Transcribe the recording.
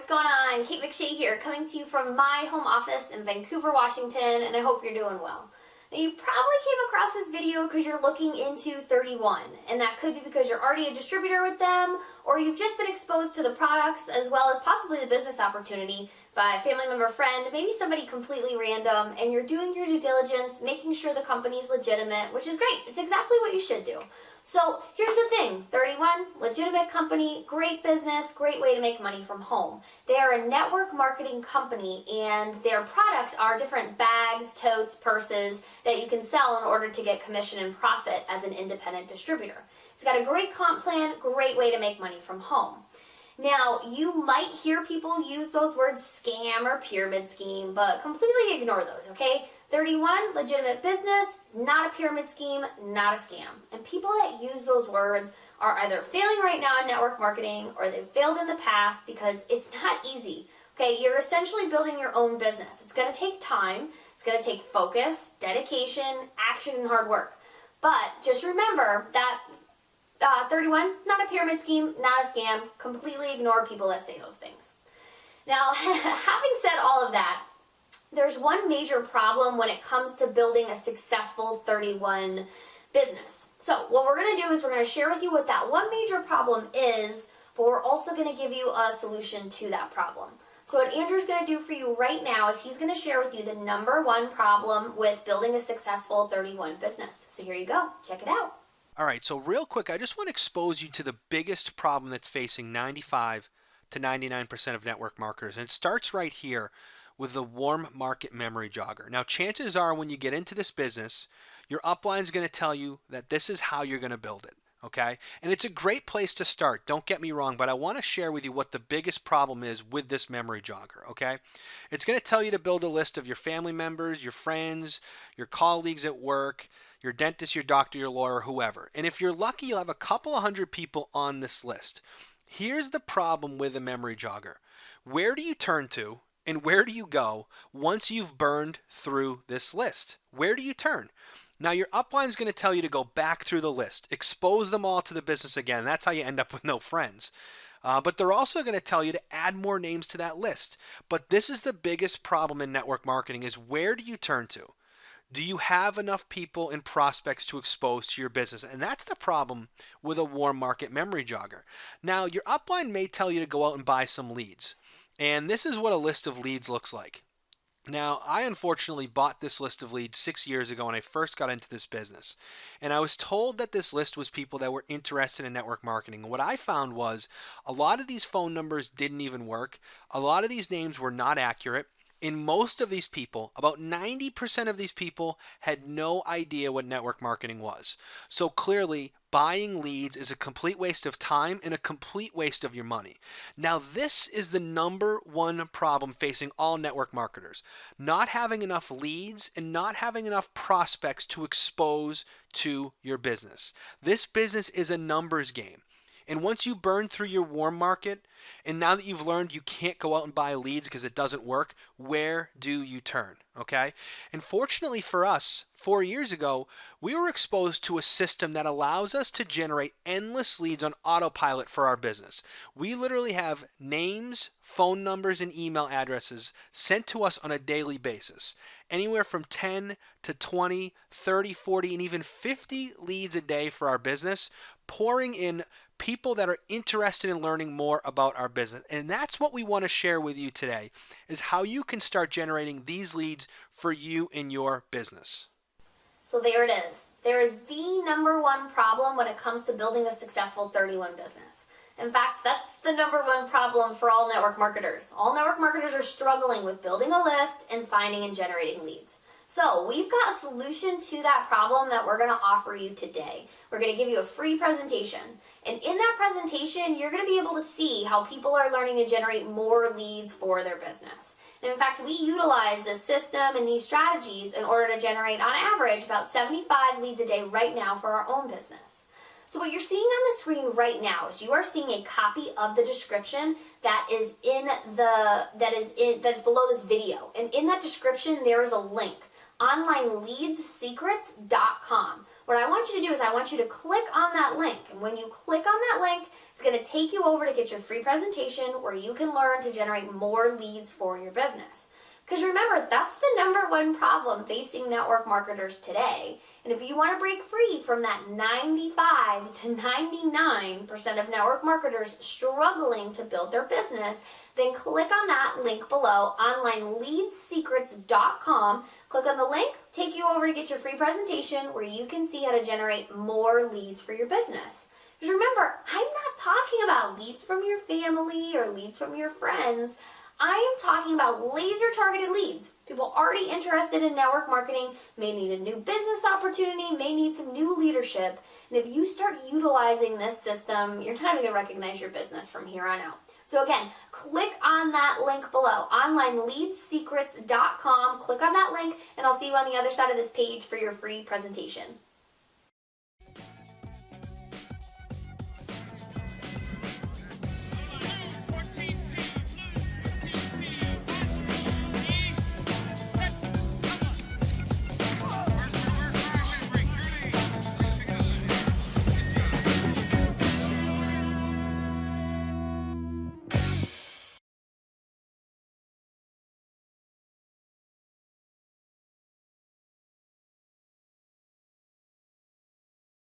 what's going on? Kate McShay here, coming to you from my home office in Vancouver, Washington, and I hope you're doing well. Now, you probably came across this video because you're looking into 31, and that could be because you're already a distributor with them, or you've just been exposed to the products as well as possibly the business opportunity by a family member, friend, maybe somebody completely random, and you're doing your due diligence, making sure the company's legitimate, which is great. It's exactly what you should do. So here's the thing, 31, legitimate company, great business, great way to make money from home. They are a network marketing company, and their products are different bags, totes, purses that you can sell in order to get commission and profit as an independent distributor. It's got a great comp plan, great way to make money from home. Now, you might hear people use those words scam or pyramid scheme, but completely ignore those, okay? 31, legitimate business, not a pyramid scheme, not a scam. And people that use those words are either failing right now in network marketing or they've failed in the past because it's not easy, okay? You're essentially building your own business. It's going to take time, it's going to take focus, dedication, action, and hard work. But just remember that 31, not a pyramid scheme, not a scam. Completely ignore people that say those things. Now, having said all of that, there's one major problem when it comes to building a successful 31 business. So what we're going to do is we're going to share with you what that one major problem is, but we're also going to give you a solution to that problem. So what Andrew's going to do for you right now is he's going to share with you the #1 problem with building a successful 31 business. So here you go. Check it out. All right, so real quick, I just want to expose you to the biggest problem that's facing 95 to 99% of network marketers. And it starts right here with the warm market memory jogger. Now, chances are when you get into this business, your upline is going to tell you that this is how you're going to build it, okay? And it's a great place to start, don't get me wrong, but I want to share with you what the biggest problem is with this memory jogger, okay? It's going to tell you to build a list of your family members, your friends, your colleagues at work, your dentist, your doctor, your lawyer, whoever. And if you're lucky, you'll have a couple of hundred people on this list. Here's the problem with a memory jogger. Where do you turn to and where do you go once you've burned through this list? Where do you turn? Now, your upline is going to tell you to go back through the list, expose them all to the business again. That's how you end up with no friends. But they're also going to tell you to add more names to that list. But this is the biggest problem in network marketing is where do you turn to? Do you have enough people and prospects to expose to your business? And that's the problem with a warm market memory jogger. Now, your upline may tell you to go out and buy some leads. And this is what a list of leads looks like. Now, I unfortunately bought this list of leads 6 years ago when I first got into this business. And I was told that this list was people that were interested in network marketing. And what I found was a lot of these phone numbers didn't even work. A lot of these names were not accurate. In most of these people, about 90% of these people had no idea what network marketing was. So clearly, buying leads is a complete waste of time and a complete waste of your money. Now, this is the #1 problem facing all network marketers. Not having enough leads and not having enough prospects to expose to your business. This business is a numbers game. And once you burn through your warm market, and now that you've learned you can't go out and buy leads because it doesn't work, where do you turn? Okay? And fortunately for us, 4 years ago, we were exposed to a system that allows us to generate endless leads on autopilot for our business. We literally have names, phone numbers, and email addresses sent to us on a daily basis. Anywhere from 10 to 20, 30, 40, and even 50 leads a day for our business, pouring in people that are interested in learning more about our business. And that's what we want to share with you today, is how you can start generating these leads for you in your business. So there it is. There is the #1 problem when it comes to building a successful 31 business. In fact, that's the #1 problem for all network marketers. All network marketers are struggling with building a list and finding and generating leads. So we've got a solution to that problem that we're going to offer you today. We're going to give you a free presentation. And in that presentation, you're going to be able to see how people are learning to generate more leads for their business. And in fact, we utilize this system and these strategies in order to generate, on average, about 75 leads a day right now for our own business. So what you're seeing on the screen right now is you are seeing a copy of the description that is that's below this video. And in that description, there is a link, onlineleadssecrets.com, What I want you to do is I want you to click on that link. And when you click on that link, it's going to take you over to get your free presentation where you can learn to generate more leads for your business. Because remember, that's the #1 problem facing network marketers today. And if you want to break free from that 95 to 99% of network marketers struggling to build their business, then click on that link below, onlineleadsecrets.com. Click on the link, take you over to get your free presentation where you can see how to generate more leads for your business. Because remember, I'm not talking about leads from your family or leads from your friends. I am talking about laser targeted leads. People already interested in network marketing may need a new business opportunity, may need some new leadership. And if you start utilizing this system, you're not even going to recognize your business from here on out. So again, click on that link below, onlineleadsecrets.com. Click on that link, and I'll see you on the other side of this page for your free presentation.